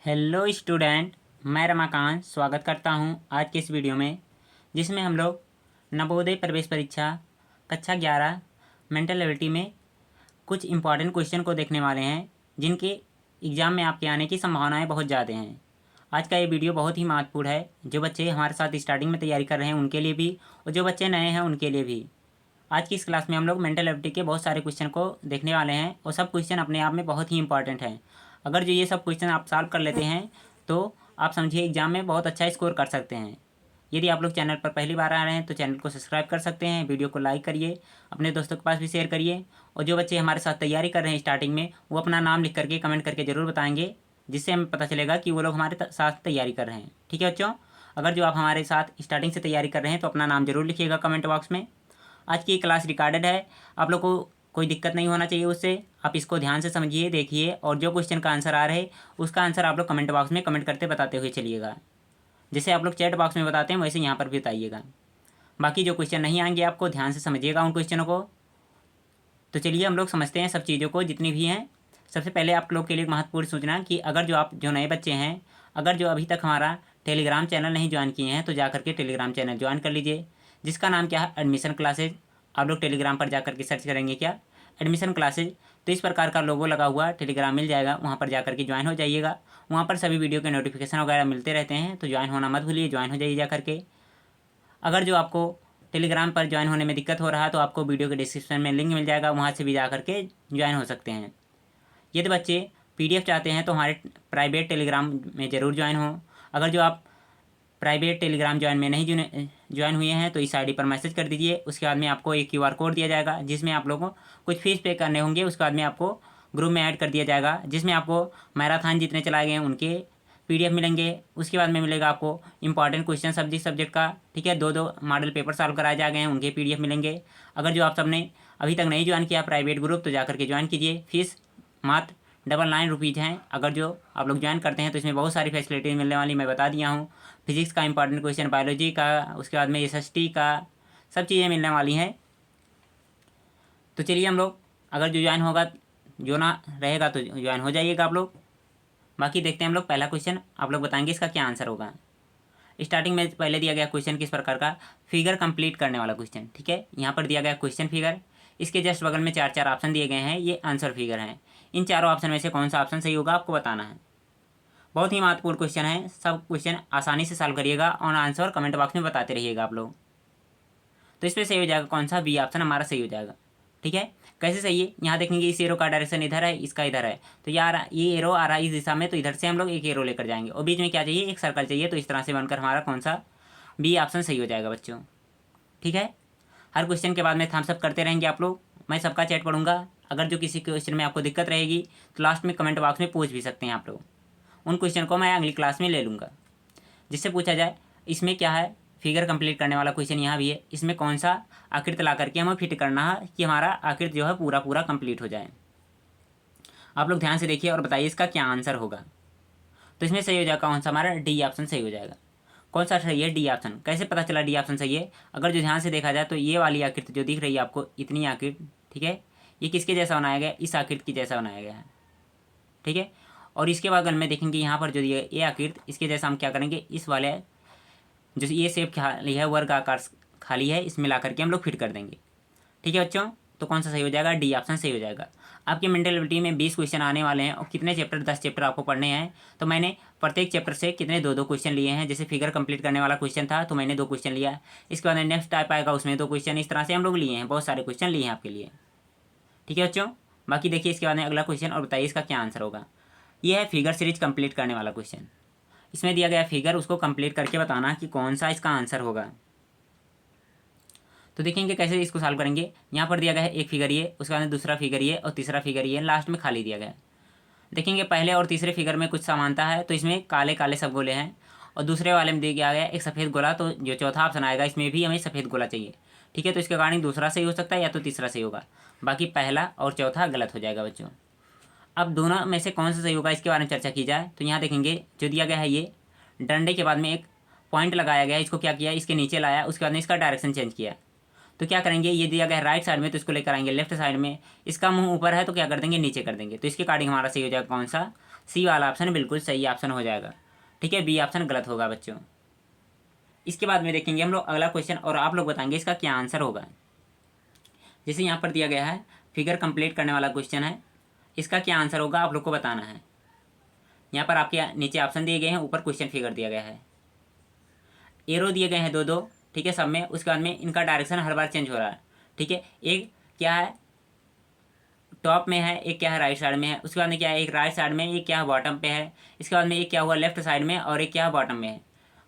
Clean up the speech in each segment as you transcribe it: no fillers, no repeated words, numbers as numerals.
Hello student, मैं रमाकांत स्वागत करता हूं आज के इस वीडियो में, जिसमें हम लोग नवोदय प्रवेश परीक्षा कक्षा 11 मेंटल एबिलिटी में कुछ इम्पॉर्टेंट क्वेश्चन को देखने वाले हैं, जिनके एग्ज़ाम में आपके आने की संभावनाएं बहुत ज़्यादा हैं। आज का ये वीडियो बहुत ही महत्वपूर्ण है। जो बच्चे हमारे साथ स्टार्टिंग में तैयारी कर रहे हैं उनके लिए भी, और जो बच्चे नए हैं उनके लिए भी। आज की इस क्लास में हम लोग मेंटल एबिलिटी के बहुत सारे क्वेश्चन को देखने वाले हैं, और सब क्वेश्चन अपने आप में बहुत ही इंपॉर्टेंट हैं। अगर जो ये सब क्वेश्चन आप सॉल्व कर लेते हैं तो आप समझिए एग्जाम में बहुत अच्छा स्कोर कर सकते हैं। यदि आप लोग चैनल पर पहली बार आ रहे हैं तो चैनल को सब्सक्राइब कर सकते हैं, वीडियो को लाइक करिए, अपने दोस्तों के पास भी शेयर करिए। और जो बच्चे हमारे साथ तैयारी कर रहे हैं स्टार्टिंग में, वो अपना नाम लिख करके कमेंट करके ज़रूर बताएंगे, जिससे हमें पता चलेगा कि वो लोग हमारे साथ तैयारी कर रहे हैं। ठीक है बच्चों, अगर जो आप हमारे साथ स्टार्टिंग से तैयारी कर रहे हैं तो अपना नाम जरूर लिखिएगा कमेंट बॉक्स में। आज की क्लास रिकॉर्डेड है, आप लोग को कोई दिक्कत नहीं होना चाहिए उससे। आप इसको ध्यान से समझिए, देखिए, और जो क्वेश्चन का आंसर आ रहा है उसका आंसर आप लोग कमेंट बॉक्स में कमेंट करते बताते हुए चलिएगा। जैसे आप लोग चैट बॉक्स में बताते हैं वैसे यहाँ पर भी बताइएगा। बाकी जो क्वेश्चन नहीं आएंगे आपको ध्यान से समझिएगा उन क्वेश्चनों को। तो चलिए हम लोग समझते हैं सब चीज़ों को जितनी भी हैं। सबसे पहले आप लोग के लिए महत्वपूर्ण सूचना कि अगर जो आप जो नए बच्चे हैं, अगर जो अभी तक हमारा टेलीग्राम चैनल नहीं ज्वाइन किए हैं तो जा करके टेलीग्राम चैनल ज्वाइन कर लीजिए, जिसका नाम क्या है, एडमिशन क्लासेज। आप लोग टेलीग्राम पर जा करके सर्च करेंगे क्या, एडमिशन क्लासेज, तो इस प्रकार का लोगो लगा हुआ टेलीग्राम मिल जाएगा, वहाँ पर जा करके ज्वाइन हो जाइएगा। वहाँ पर सभी वीडियो के नोटिफिकेशन वगैरह मिलते रहते हैं, तो ज्वाइन होना मत भूलिए, ज्वाइन हो जाइए जा करके। अगर जो आपको टेलीग्राम पर ज्वाइन होने में दिक्कत हो रहा है तो आपको वीडियो के डिस्क्रिप्शन में लिंक मिल जाएगा, वहाँ से भी जा करके ज्वाइन हो सकते हैं। यदि बच्चे पीडीएफ चाहते हैं तो हमारे प्राइवेट टेलीग्राम में ज़रूर ज्वाइन हो। अगर जो आप प्राइवेट टेलीग्राम ज्वाइन में नहीं ज्वाइन हुए हैं तो इस आईडी पर मैसेज कर दीजिए। उसके बाद में आपको एक क्यूआर कोड दिया जाएगा, जिसमें आप लोगों को कुछ फीस पे करने होंगे। उसके बाद में आपको ग्रुप में ऐड कर दिया जाएगा, जिसमें आपको मैराथन जितने चलाए गए हैं उनके पीडीएफ मिलेंगे। उसके बाद में मिलेगा आपको इंपॉर्टेंट क्वेश्चन सब्जेक्ट का, ठीक है, 2-2 मॉडल पेपर सॉल्व कराए जा गए हैं, उनके पीडीएफ मिलेंगे। अगर जो आप सबने अभी तक नहीं ज्वाइन किया प्राइवेट ग्रुप तो जा करके ज्वाइन कीजिए। फीस मात्र 99 रुपीज़ हैं। अगर जो आप लोग ज्वाइन करते हैं तो इसमें बहुत सारी फैसिलिटीज मिलने वाली मैं बता दिया हूँ। फिजिक्स का इंपॉर्टेंट क्वेश्चन, बायोलॉजी का, उसके बाद में एसएसटी का, सब चीज़ें मिलने वाली हैं। तो चलिए हम लोग, अगर जो ज्वाइन होगा, जो ना रहेगा तो ज्वाइन हो जाइएगा आप लोग। बाकी देखते हैं हम लोग। पहला क्वेश्चन आप लोग बताएंगे इसका क्या आंसर होगा। स्टार्टिंग में पहले दिया गया क्वेश्चन किस प्रकार का, फिगर कंप्लीट करने वाला क्वेश्चन, ठीक है। यहाँ पर दिया गया क्वेश्चन फिगर, इसके जस्ट बगल में 4-4 ऑप्शन दिए गए हैं, ये आंसर फिगर हैं। इन चारों ऑप्शन में से कौन सा ऑप्शन सही होगा आपको बताना है। बहुत ही महत्वपूर्ण क्वेश्चन है, सब क्वेश्चन आसानी से सॉल्व करिएगा और आंसर कमेंट बॉक्स में बताते रहिएगा आप लोग। तो इस पर सही हो जाएगा कौन सा, बी ऑप्शन हमारा सही हो जाएगा, ठीक है। कैसे सही है, यहाँ देखेंगे इस एरो का डायरेक्शन इधर है, इसका इधर है, तो यार ये एरो आ रहा है इस दिशा में, तो इधर से हम लोग एक एरो लेकर जाएंगे, और बीच में क्या चाहिए, एक सर्कल चाहिए। तो इस तरह से बनकर हमारा कौन सा, बी ऑप्शन सही हो जाएगा बच्चों, ठीक है। हर क्वेश्चन के बाद में थम्स अप करते रहेंगे आप लोग, मैं सबका चैट पढ़ूंगा। अगर जो किसी क्वेश्चन में आपको दिक्कत रहेगी तो लास्ट में कमेंट बॉक्स में पूछ भी सकते हैं आप लोग। उन क्वेश्चन को मैं अगली क्लास में ले लूँगा, जिससे पूछा जाए इसमें क्या है, फिगर कंप्लीट करने वाला क्वेश्चन यहाँ भी है, इसमें कौन सा आकृति ला करके हमें फिट करना है कि हमारा आकृति जो है पूरा पूरा कंप्लीट हो जाए। आप लोग ध्यान से देखिए और बताइए इसका क्या आंसर होगा। तो इसमें सही हो जाएगा कौन सा, हमारा डी ऑप्शन सही हो जाएगा। कौन सा सही है, डी ऑप्शन। कैसे पता चला डी ऑप्शन सही है, अगर जो ध्यान से देखा जाए तो ये वाली आकृति जो दिख रही है आपको, इतनी आकृति, ठीक है, ये किसके जैसा बनाया गया, इस आकृति की जैसा बनाया गया है, ठीक है। और इसके बगल में देखेंगे यहाँ पर जो ये आकृति, इसके जैसा हम क्या करेंगे, इस वाले जो ये शेप खाली है, वर्ग आकार खाली है, इसमें ला करके हम लोग फिट कर देंगे, ठीक है बच्चों। तो कौन सा सही हो जाएगा, डी ऑप्शन सही हो जाएगा। आपके मेंटल एबिलिटी में 20 क्वेश्चन आने वाले हैं, और कितने चैप्टर, 10 चैप्टर आपको पढ़ने हैं। तो मैंने प्रत्येक चैप्टर से कितने 2-2 क्वेश्चन लिए हैं। जैसे फिगर कंप्लीट करने वाला क्वेश्चन था तो मैंने 2 क्वेश्चन लिया, इसके बाद नेक्स्ट टाइप आएगा उसमें 2 क्वेश्चन, इस तरह से हम लोग लिए हैं, बहुत सारे क्वेश्चन लिए हैं आपके लिए, ठीक है बच्चों। बाकी देखिए इसके बाद में अगला क्वेश्चन, और बताइए इसका क्या आंसर होगा। ये है फिगर सीरीज कंप्लीट करने वाला क्वेश्चन। इसमें दिया गया फिगर, उसको कंप्लीट करके बताना कि कौन सा इसका आंसर होगा। तो देखेंगे कैसे इसको सॉल्व करेंगे। यहाँ पर दिया गया है एक फिगर ये, उसके बाद दूसरा फिगर ये, और तीसरा फिगर ये, लास्ट में खाली दिया गया है। देखेंगे पहले और तीसरे फिगर में कुछ समानता है, तो इसमें काले काले सब गोले हैं, और दूसरे वाले में दिया गया एक सफ़ेद गोला। तो जो चौथा ऑप्शन आएगा इसमें भी हमें सफ़ेद गोला चाहिए, ठीक है। तो इसके अकॉर्डिंग दूसरा सही हो सकता है या तो तीसरा सही होगा, बाकी पहला और चौथा गलत हो जाएगा बच्चों। अब दोनों में से कौन सा सही होगा इसके बारे में चर्चा की जाए तो यहाँ देखेंगे जो दिया गया है, ये डंडे के बाद में एक पॉइंट लगाया गया है, इसको क्या किया, इसके नीचे लाया, उसके बाद में इसका डायरेक्शन चेंज किया। तो क्या करेंगे, ये दिया गया है राइट साइड में, तो इसको लेकर आएंगे लेफ्ट साइड में। इसका मुंह ऊपर है तो क्या कर देंगे, नीचे कर देंगे। तो इसके अकॉर्डिंग हमारा सही हो जाएगा कौन सा, सी वाला ऑप्शन बिल्कुल सही ऑप्शन हो जाएगा। ठीक है, बी ऑप्शन गलत होगा बच्चों। इसके बाद में देखेंगे हम लोग अगला क्वेश्चन और आप लोग बताएंगे इसका क्या आंसर होगा। जैसे यहाँ पर दिया गया है फिगर कंप्लीट करने वाला क्वेश्चन है, इसका क्या आंसर होगा आप लोग को बताना है। यहाँ पर आपके नीचे ऑप्शन दिए गए हैं, ऊपर क्वेश्चन फिगर दिया गया है, एरो दिए गए हैं दो दो। ठीक है, सब में। उसके बाद में इनका डायरेक्शन हर बार चेंज हो रहा है। ठीक है, एक क्या है टॉप में है, एक क्या है राइट साइड में है। उसके बाद में क्या है एक राइट साइड में, एक क्या है बॉटम पे है। इसके बाद में एक क्या हुआ लेफ्ट साइड में और एक क्या है बॉटम में है।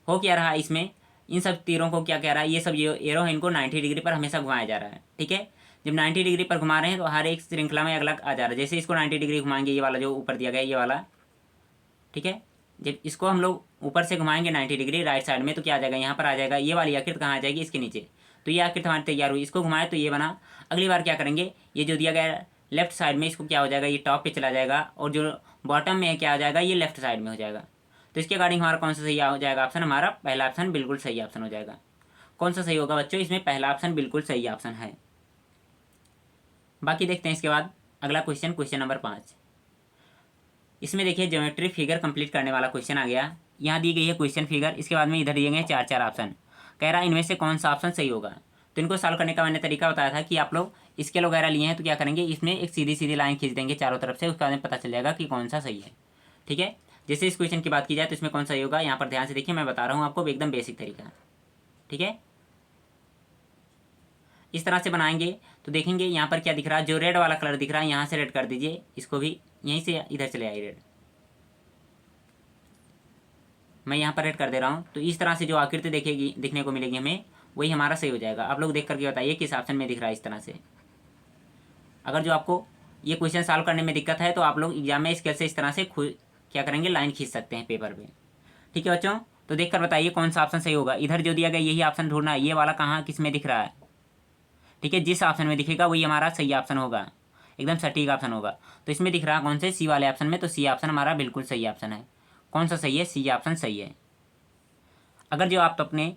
हो क्या रहा है इसमें, इन सब तीरों को क्या कह रहा है, ये सब ये एरो है इनको 90 डिग्री पर हमेशा घुमाया जा रहा है। ठीक है, जब 90 डिग्री पर घुमा रहे हैं तो हर एक श्रृंखला में अलग आ जा रहा है। जैसे इसको 90 डिग्री घुमाएंगे, ये वाला जो ऊपर दिया गया है ये वाला। ठीक है, जब इसको हम लोग ऊपर से घुमाएंगे 90 डिग्री राइट साइड में तो क्या आ जाएगा, यहाँ पर आ जाएगा ये वाली आकृति कहाँ आ जाएगी, इसके नीचे। तो ये आकृति हमारी तैयार हुई, इसको घुमाए तो ये बना। अगली बार क्या करेंगे, ये जो दिया गया है लेफ्ट साइड में, इसको क्या हो जाएगा, ये टॉप पे चला जाएगा और जो बॉटम में है क्या हो जाएगा, ये लेफ्ट साइड में हो जाएगा। तो इसके अकॉर्डिंग हमारा कौन सा सही हो जाएगा ऑप्शन, हमारा पहला ऑप्शन बिल्कुल सही ऑप्शन हो जाएगा। कौन सा सही होगा बच्चों, इसमें पहला ऑप्शन बिल्कुल सही ऑप्शन है। बाकी देखते हैं इसके बाद अगला क्वेश्चन, क्वेश्चन नंबर 5। इसमें देखिए ज्योमेट्री फिगर कंप्लीट करने वाला क्वेश्चन आ गया। यहाँ दी गई है क्वेश्चन फिगर, इसके बाद में इधर दिए गए चार चार ऑप्शन। कह रहा है इनमें से कौन सा ऑप्शन सही होगा। तो इनको सॉल्व करने का मैंने तरीका बताया था कि आप लोग स्केल वगैरह लिए हैं तो क्या करेंगे, इसमें एक सीधी सीधी लाइन खींच देंगे चारों तरफ से, उसके बाद में पता चल जाएगा कि कौन सा सही है। ठीक है, जैसे इस क्वेश्चन की बात की जाए तो इसमें कौन सा सही होगा, यहाँ पर ध्यान से देखिए, मैं बता रहा हूँ आपको एकदम बेसिक तरीका। ठीक है, इस तरह से बनाएंगे तो देखेंगे यहाँ पर क्या दिख रहा है, जो रेड वाला कलर दिख रहा है यहाँ से रेड कर दीजिए, इसको भी यहीं से इधर चले आइए रेड। मैं यहाँ पर रेड कर दे रहा हूँ। तो इस तरह से जो आकृति देखेगी दिखने को मिलेगी हमें, वही हमारा सही हो जाएगा। आप लोग देख करके बताइए किस ऑप्शन में दिख रहा है इस तरह से। अगर जो आपको ये क्वेश्चन सॉल्व करने में दिक्कत है तो आप लोग एग्जाम में स्केल से इस तरह से क्या करेंगे, लाइन खींच सकते हैं पेपर पे। ठीक है बच्चों, तो देख कर बताइए कौन सा ऑप्शन सही होगा। इधर जो दिया गया यही ऑप्शन ढूंढना है, ये वाला कहाँ किस में दिख रहा है। ठीक है, जिस ऑप्शन में दिखेगा वही हमारा सही ऑप्शन होगा, एकदम सटीक ऑप्शन होगा। तो इसमें दिख रहा है कौन से, सी वाले ऑप्शन में। तो सी ऑप्शन हमारा बिल्कुल सही ऑप्शन है। कौन सा सही है, सी ऑप्शन सही है। अगर जो आप अपने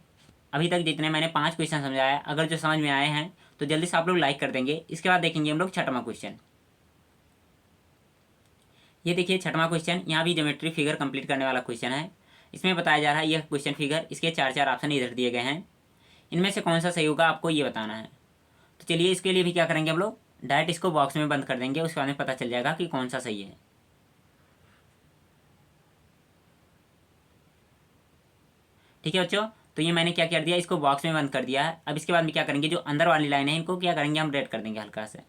अभी तक जितने मैंने 5 क्वेश्चन समझाया, अगर जो समझ में आए हैं तो जल्दी से आप लोग लाइक कर देंगे। इसके बाद देखेंगे हम लोग छठवां क्वेश्चन। ये देखिए छठवां क्वेश्चन, यहाँ भी ज्योमेट्री फिगर कंप्लीट करने वाला क्वेश्चन है। इसमें बताया जा रहा है यह क्वेश्चन फिगर, इसके चार चार ऑप्शन इधर दिए गए हैं, इनमें से कौन सा सही होगा आपको ये बताना है। तो चलिए इसके लिए भी क्या करेंगे हम लोग, डायरेक्ट इसको बॉक्स में बंद कर देंगे, उसके बाद में पता चल जाएगा कि कौन सा सही है। ठीक है बच्चों, तो ये मैंने क्या कर दिया, इसको बॉक्स में बंद कर दिया है। अब इसके बाद में क्या करेंगे, जो अंदर वाली लाइन है इनको क्या करेंगे, हम रेड कर देंगे हल्का से।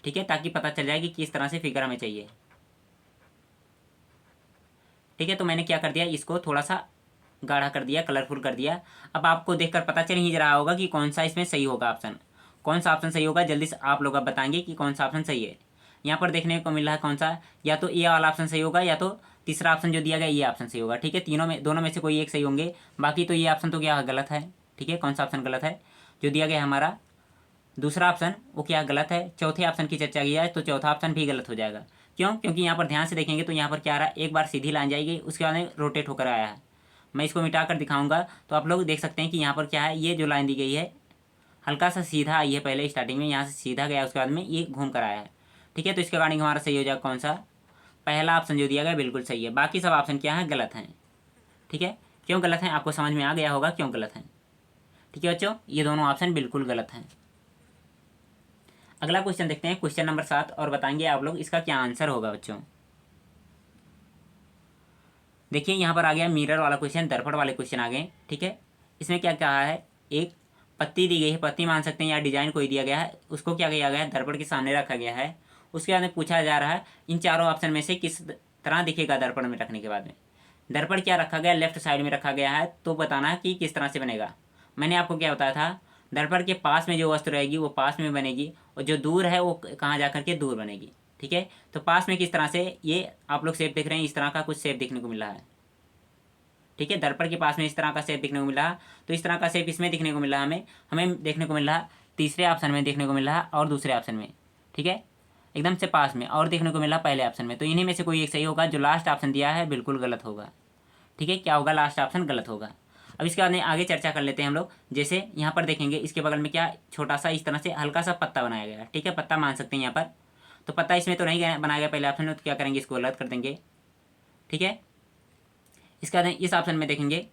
ठीक है, ताकि पता चल जाए कि किस तरह से फिगर हमें चाहिए। ठीक है, तो मैंने क्या कर दिया, इसको थोड़ा सा गाढ़ा कर दिया, कलरफुल कर दिया। अब आपको देखकर पता चल ही रहा होगा कि कौन सा इसमें सही होगा ऑप्शन। कौन सा ऑप्शन सही होगा जल्दी से आप लोग अब बताएंगे कि कौन सा ऑप्शन सही है। यहाँ पर देखने को मिल रहा है कौन सा, या तो ए वाला ऑप्शन सही होगा या तो तीसरा ऑप्शन जो दिया गया ये ऑप्शन सही होगा। ठीक है, तीनों में दोनों में से कोई एक सही होंगे, बाकी तो ये ऑप्शन तो क्या गलत है। ठीक है, कौन सा ऑप्शन गलत है, जो दिया गया हमारा दूसरा ऑप्शन वो क्या गलत है। चौथे ऑप्शन की चर्चा की जाए तो चौथा ऑप्शन भी गलत हो जाएगा। क्यों, क्योंकि यहाँ पर ध्यान से देखेंगे तो यहाँ पर क्या आ रहा है, एक बार सीधी लाइन जाएगी उसके बाद में रोटेट होकर आया है। मैं इसको मिटा कर दिखाऊंगा तो आप लोग देख सकते हैं कि यहाँ पर क्या है, ये जो लाइन दी गई है हल्का सा सीधा आई है पहले स्टार्टिंग में, यहाँ से सीधा गया उसके बाद में ये घूम कर आया है। ठीक है, तो इसके अकॉर्डिंग हमारा सही हो जाएगा कौन सा, पहला ऑप्शन जो दिया गया बिल्कुल सही है। बाकी सब ऑप्शन क्या है, गलत हैं। ठीक है, क्यों गलत हैं आपको समझ में आ गया होगा क्यों गलत हैं। ठीक है बच्चों, ये दोनों ऑप्शन बिल्कुल गलत हैं। अगला क्वेश्चन देखते हैं, क्वेश्चन नंबर 7, और बताएंगे आप लोग इसका क्या आंसर होगा बच्चों। देखिए यहाँ पर आ गया मिरर वाला क्वेश्चन, दर्पण वाले क्वेश्चन आ गए। ठीक है, इसमें क्या कहा है, एक पत्ती दी गई है, पत्ती मान सकते हैं या डिजाइन कोई दिया गया है, उसको क्या किया गया है, दर्पण के सामने रखा गया है। उसके बाद में पूछा जा रहा है इन चारों ऑप्शन में से किस तरह दिखेगा दर्पण में रखने के बाद में। दर्पण क्या रखा गया, लेफ्ट साइड में रखा गया है, तो बताना कि किस तरह से बनेगा। मैंने आपको क्या बताया था, दर्पण के पास में जो वस्तु रहेगी वो पास में बनेगी और जो दूर है वो कहाँ जा करके दूर बनेगी। ठीक है, तो पास में किस तरह से, ये आप लोग शेप देख रहे हैं, इस तरह का कुछ शेप देखने को मिल रहा है। ठीक है, दर्पण के पास में इस तरह का शेप देखने को मिल रहा, तो इस तरह का शेप इसमें देखने को मिल रहा, हमें देखने को मिल रहा तीसरे ऑप्शन में देखने को मिल रहा और दूसरे ऑप्शन में। ठीक है, एकदम से पास में और देखने को मिल रहा पहले ऑप्शन में। तो इन्हीं में से कोई एक सही होगा, जो लास्ट ऑप्शन दिया है बिल्कुल गलत होगा। ठीक है, क्या होगा, लास्ट ऑप्शन गलत होगा। अब इसके बाद में आगे चर्चा कर लेते हैं हम लोग। जैसे यहाँ पर देखेंगे इसके बगल में क्या छोटा सा इस तरह से हल्का सा पत्ता बनाया गया है। ठीक है, पत्ता मान सकते हैं यहाँ पर, तो पत्ता इसमें तो नहीं बनाया गया पहले ऑप्शन में, तो क्या करेंगे, इसको गलत कर देंगे। ठीक है। इसके बाद इस ऑप्शन में देखेंगे,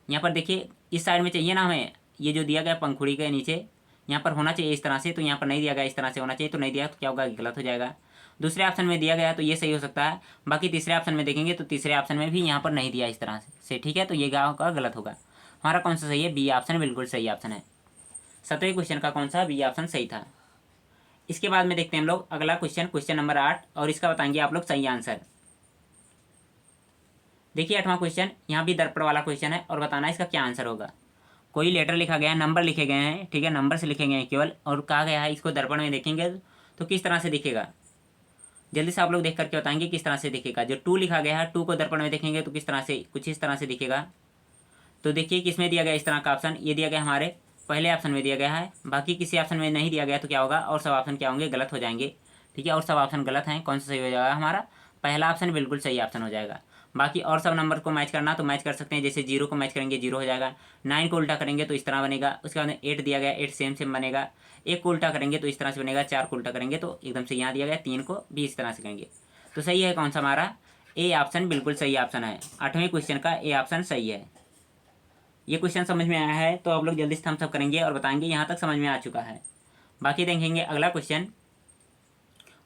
यहाँ पर देखिए इस साइड में चाहिए ना हमें, ये जो दिया गया पंखुड़ी के नीचे यहाँ पर होना चाहिए इस तरह से, तो यहाँ पर नहीं दिया गया, इस तरह से होना चाहिए, तो नहीं दिया तो क्या होगा, गलत हो जाएगा। दूसरे ऑप्शन में दिया गया तो ये सही हो सकता है, बाकी तीसरे ऑप्शन में देखेंगे तो तीसरे ऑप्शन में भी यहाँ पर नहीं दिया इस तरह से, ठीक है, तो ये क्या होगा, गलत होगा। हमारा कौन सा सही है, बी ऑप्शन बिल्कुल सही ऑप्शन है। 7वें क्वेश्चन का कौन सा, बी ऑप्शन सही था। इसके बाद में देखते हैं हम लोग अगला क्वेश्चन, क्वेश्चन नंबर 8, और इसका बताएंगे आप लोग सही आंसर। देखिए 8वां क्वेश्चन, यहाँ भी दर्पण वाला क्वेश्चन है और बताना है इसका क्या आंसर होगा। कोई लेटर लिखा गया है, नंबर लिखे गए हैं, ठीक है, नंबर से लिखे गए हैं केवल, और कहा गया है इसको दर्पण में देखेंगे तो किस तरह से दिखेगा। जल्दी से आप लोग देख करके बताएंगे किस तरह से दिखेगा। जो 2 लिखा गया है, 2 को दर्पण में देखेंगे तो किस तरह से, कुछ इस तरह से दिखेगा। तो देखिए किसमें दिया गया इस तरह का ऑप्शन, ये दिया गया हमारे पहले ऑप्शन में दिया गया है, बाकी किसी ऑप्शन में नहीं दिया गया तो क्या होगा, और सब ऑप्शन क्या होंगे, गलत हो जाएंगे, ठीक है, और सब ऑप्शन गलत हैं। कौन सा सही हो जाएगा, हमारा पहला ऑप्शन बिल्कुल सही ऑप्शन हो जाएगा। बाकी और सब नंबर को मैच करना तो मैच कर सकते हैं, जैसे 0 को मैच करेंगे 0 हो जाएगा, 9 को उल्टा करेंगे तो इस तरह बनेगा, उसके बाद 8 दिया गया, 8 सेम सेम बनेगा, 1 को उल्टा करेंगे तो इस तरह से बनेगा, 4 को उल्टा करेंगे तो एकदम से यहाँ दिया गया, 3 को भी इस तरह से करेंगे। तो सही है कौन सा, हमारा ए ऑप्शन बिल्कुल सही ऑप्शन है। 8वें क्वेश्चन का ए ऑप्शन सही है। ये क्वेश्चन समझ में आया है तो आप लोग जल्दी से थम्स अप करेंगे और बताएंगे यहाँ तक समझ में आ चुका है। बाकी देखेंगे अगला क्वेश्चन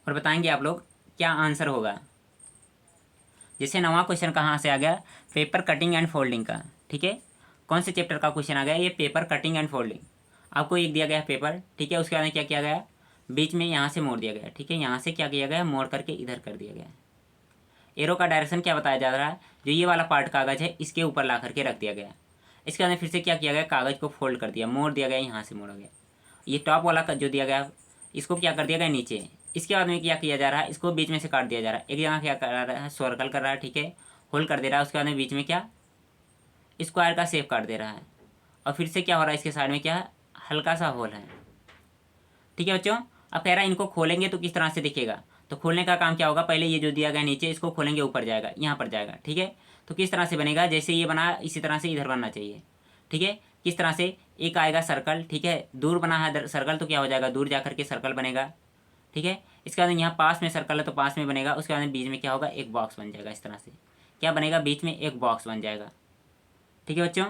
और बताएंगे आप लोग क्या आंसर होगा। जैसे 9वां क्वेश्चन कहाँ से आ गया, पेपर कटिंग एंड फोल्डिंग का, ठीक है, कौन से चैप्टर का क्वेश्चन आ गया, ये पेपर कटिंग एंड फोल्डिंग। आपको एक दिया गया पेपर, ठीक है, उसके बाद में क्या किया गया, बीच में यहाँ से मोड़ दिया गया, ठीक है, यहाँ से क्या किया गया, मोड़ करके इधर कर दिया गया। एरो का डायरेक्शन क्या बताया जा रहा है, जो ये वाला पार्ट कागज है इसके ऊपर ला करके रख दिया गया। इसके बाद फिर से क्या किया गया, कागज को फोल्ड कर दिया, मोड़ दिया गया, यहाँ से मोड़ा गया। ये टॉप वाला का जो दिया गया इसको क्या कर दिया गया नीचे। इसके बाद में क्या किया जा रहा है, इसको बीच में से काट दिया जा रहा है, एक जगह क्या कर रहा है, सर्कल कर रहा है, ठीक है, होल कर दे रहा है, उसके बाद में बीच में क्या स्क्वायर का शेप काट दे रहा है, और फिर से क्या हो रहा है, इसके साइड में क्या हल्का सा होल है, ठीक है बच्चों। अब कह रहा है इनको खोलेंगे तो किस तरह से दिखेगा, तो खोलने का काम क्या होगा, पहले ये जो दिया गया नीचे इसको खोलेंगे, ऊपर जाएगा, यहाँ पर जाएगा, ठीक है, तो किस तरह से बनेगा, जैसे ये बना इसी तरह से इधर बनना चाहिए, ठीक है। किस तरह से, एक आएगा सर्कल, ठीक है, दूर बना है सर्कल तो क्या हो जाएगा, दूर जा करके सर्कल बनेगा, ठीक है। इसके बाद यहाँ पास में सर्कल है तो पास में बनेगा, उसके बाद बीच में क्या होगा, एक बॉक्स बन जाएगा, इस तरह से क्या बनेगा, बीच में एक बॉक्स बन जाएगा, ठीक है बच्चों।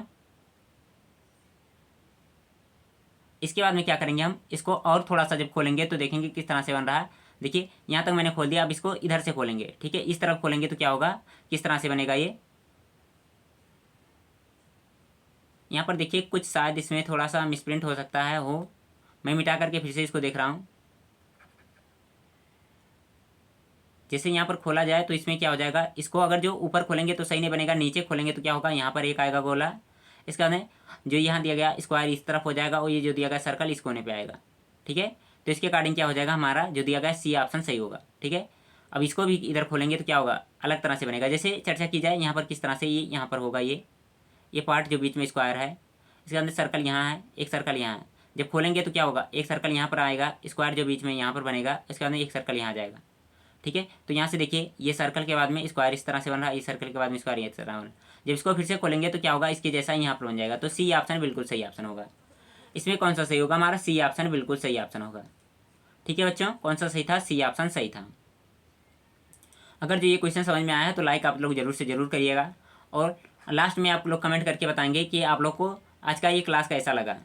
इसके बाद में क्या करेंगे, हम इसको और थोड़ा सा जब खोलेंगे तो देखेंगे किस तरह से बन रहा है। देखिए यहाँ तक मैंने खोल दिया, अब इसको इधर से खोलेंगे, ठीक है, इस तरफ खोलेंगे तो क्या होगा, किस तरह से बनेगा ये। यहाँ पर देखिए कुछ शायद इसमें थोड़ा सा मिसप्रिंट हो सकता है, हो मैं मिटा करके फिर से इसको देख रहा हूँ। जैसे यहाँ पर खोला जाए तो इसमें क्या हो जाएगा, इसको अगर जो ऊपर खोलेंगे तो सही नहीं बनेगा, नीचे खोलेंगे तो क्या होगा, यहाँ पर एक आएगा गोला, इसके बाद जो यहाँ दिया गया स्क्वायर इस तरफ हो जाएगा, और ये जो दिया गया सर्कल इस कोने पे आएगा, ठीक है। तो इसके अकॉर्डिंग क्या हो जाएगा, हमारा जो दिया गया सी ऑप्शन सही होगा, ठीक है। अब इसको भी इधर खोलेंगे तो क्या होगा, अलग तरह से बनेगा। जैसे चर्चा की जाए यहाँ पर किस तरह से ये यहाँ पर होगा, ये पार्ट जो बीच में स्क्वायर है, इसके अंदर सर्कल यहाँ है, एक सर्कल यहाँ है, जब खोलेंगे तो क्या होगा, एक सर्कल यहाँ पर आएगा, स्क्वायर जो बीच में यहाँ पर बनेगा, इसके अंदर एक सर्कल यहाँ जाएगा, ठीक है। तो यहाँ से देखिए ये सर्कल के बाद में स्क्वायर इस तरह से बन रहा है, इस सर्कल के बाद में स्क्वायर इस तरह बन रहा है। जब इसको फिर से खोलेंगे तो क्या होगा, इसके जैसा ही यहाँ पर बन जाएगा। तो सी ऑप्शन बिल्कुल सही ऑप्शन होगा। इसमें कौन सा सही होगा, हमारा सी ऑप्शन बिल्कुल सही ऑप्शन होगा, ठीक है बच्चों। कौन सा सही था, सी ऑप्शन सही था। अगर जो ये क्वेश्चन समझ में आया है तो लाइक आप लोग जरूर से जरूर करिएगा, और लास्ट में आप लोग कमेंट करके बताएंगे कि आप लोग को आज का ये क्लास कैसा लगा।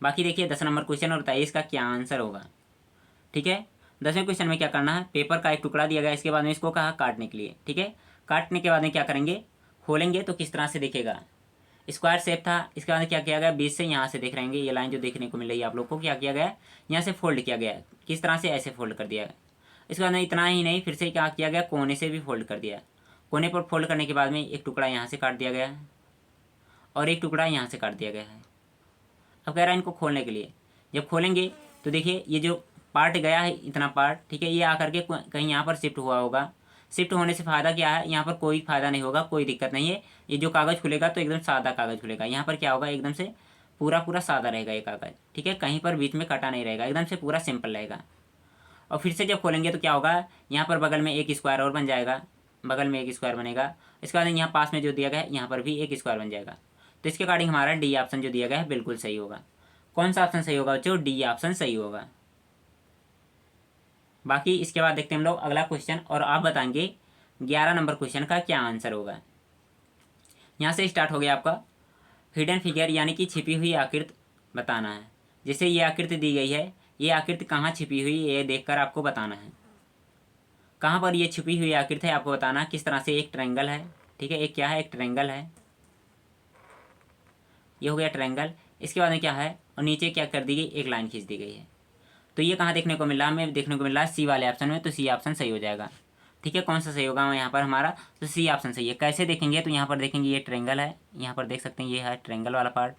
बाकी देखिए 10 नंबर क्वेश्चन और बताइए इसका क्या आंसर होगा, ठीक है। 10वें क्वेश्चन में क्या करना है, पेपर का एक टुकड़ा दिया गया, इसके बाद में इसको कहा काटने के लिए, ठीक है। काटने के बाद में क्या करेंगे, खोलेंगे तो किस तरह से दिखेगा, स्क्वायर शेप था। इसके बाद क्या किया गया, बीच से यहाँ से देख रहेंगे, ये लाइन जो देखने को मिल रही है आप लोग को, क्या किया गया, यहाँ से फोल्ड किया गया, किस तरह से, ऐसे फोल्ड कर दिया। इसके बाद में इतना ही नहीं, फिर से क्या किया गया, कोने से भी फोल्ड कर दिया। कोने पर फोल्ड करने के बाद में एक टुकड़ा यहाँ से काट दिया गया और एक टुकड़ा यहाँ से काट दिया गया है। अब कह रहा है इनको खोलने के लिए, जब खोलेंगे तो देखिए ये जो पार्ट गया है इतना पार्ट, ठीक है, ये आकर के कहीं यहाँ पर शिफ्ट हुआ होगा। शिफ्ट होने से फ़ायदा क्या है, यहाँ पर कोई फ़ायदा नहीं होगा, कोई दिक्कत नहीं है। ये जो कागज़ खुलेगा तो एकदम सादा कागज़ खुलेगा, यहाँ पर क्या होगा, एकदम से पूरा पूरा सादा रहेगा ये कागज़, ठीक है, कहीं पर बीच में कटा नहीं रहेगा, एकदम से पूरा सिंपल रहेगा। और फिर से जब खोलेंगे तो क्या होगा, यहाँ पर बगल में एक स्क्वायर और बन जाएगा, बगल में एक स्क्वायर बनेगा। इसके बाद यहाँ पास में जो दिया गया है यहाँ पर भी एक स्क्वायर बन जाएगा। तो इसके अकॉर्डिंग हमारा डी ऑप्शन जो दिया गया है बिल्कुल सही होगा। कौन सा ऑप्शन सही होगा बच्चों, डी ऑप्शन सही होगा। बाकी इसके बाद देखते हैं हम लोग अगला क्वेश्चन, और आप बताएंगे 11 नंबर क्वेश्चन का क्या आंसर होगा। यहाँ से स्टार्ट हो गया आपका हिडन फिगर, यानी कि छिपी हुई आकृति बताना है। जैसे ये आकृति दी गई है, ये आकृति कहाँ छिपी हुई है ये देखकर आपको बताना है। कहाँ पर ये छिपी हुई आकृति है आपको बताना, किस तरह से। एक ट्रायंगल है, ठीक है, एक क्या है, एक ट्रायंगल है, ये हो गया ट्रायंगल। इसके बाद में क्या है, और नीचे क्या कर दी गई, एक लाइन खींच दी गई है। तो ये कहाँ देखने को मिल रहा है, हमें देखने को मिल रहा है सी वाले ऑप्शन में, तो सी ऑप्शन सही हो जाएगा। ठीक है, कौन सा सही होगा यहाँ पर हमारा, तो सी ऑप्शन सही है। कैसे देखेंगे, तो यहाँ पर देखेंगे ये ट्रायंगल है, यहाँ पर देख सकते हैं ये है ट्रायंगल वाला पार्ट,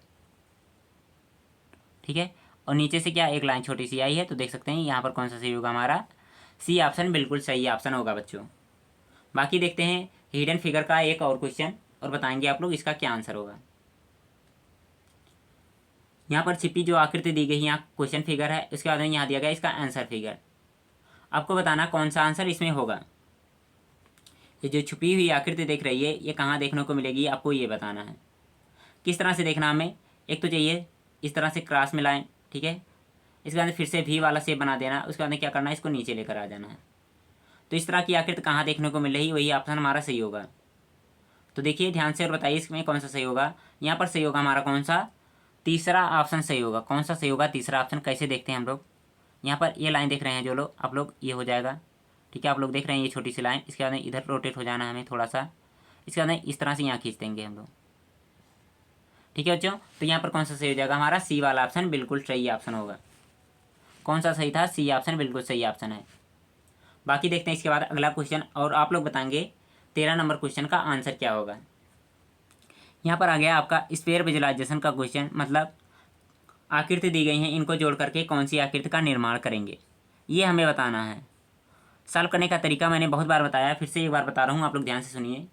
ठीक है, और नीचे से क्या एक लाइन छोटी सी आई है, तो देख सकते हैं यहाँ पर कौन सा सही होगा हमारा, सी ऑप्शन बिल्कुल सही ऑप्शन होगा बच्चों। बाकी देखते हैं हिडन फिगर का एक और क्वेश्चन, और बताएंगे आप लोग इसका क्या आंसर होगा। यहाँ पर छिपी जो आकृति दी गई है, यहाँ क्वेश्चन फिगर है, उसके बाद में यहाँ दिया गया इसका आंसर फिगर। आपको बताना कौन सा आंसर इसमें होगा। ये जो छुपी हुई आकृति देख रही है, ये कहाँ देखने को मिलेगी, आपको ये बताना है। किस तरह से देखना हमें, एक तो चाहिए इस तरह से क्रॉस में लाइन, ठीक है, इसके बाद फिर से भी वाला शेप बना देना, उसके बाद क्या करना है, इसको नीचे लेकर आ जाना है। तो इस तरह की आकृति कहाँ देखने को मिल रही, वही ऑप्शन हमारा सही होगा। तो देखिए ध्यान से और बताइए इसमें कौन सा सही होगा। यहाँ पर सही होगा हमारा कौन सा, तीसरा ऑप्शन सही होगा। कौन सा सही होगा, तीसरा ऑप्शन। कैसे देखते हैं हम लोग, यहाँ पर ये लाइन देख रहे हैं जो लोग आप लोग, ये हो जाएगा, ठीक है, आप लोग देख रहे हैं ये छोटी सी लाइन, इसके बाद इधर रोटेट हो जाना है हमें थोड़ा सा, इसके बाद इस तरह से यहाँ खींच देंगे हम लोग, ठीक है बच्चों। तो यहाँ पर कौन सा सही हो जाएगा हमारा, सी वाला ऑप्शन बिल्कुल सही ऑप्शन होगा। कौन सा सही था, सी ऑप्शन बिल्कुल सही ऑप्शन है। बाकी देखते हैं इसके बाद अगला क्वेश्चन, और आप लोग बताएंगे 13 नंबर क्वेश्चन का आंसर क्या होगा। यहाँ पर आ गया आपका स्फीयर विजुअलाइजेशन का क्वेश्चन, मतलब आकृति दी गई हैं, इनको जोड़ करके कौन सी आकृति का निर्माण करेंगे, ये हमें बताना है। सॉल्व करने का तरीका मैंने बहुत बार बताया, फिर से एक बार बता रहा हूँ, आप लोग ध्यान से सुनिए।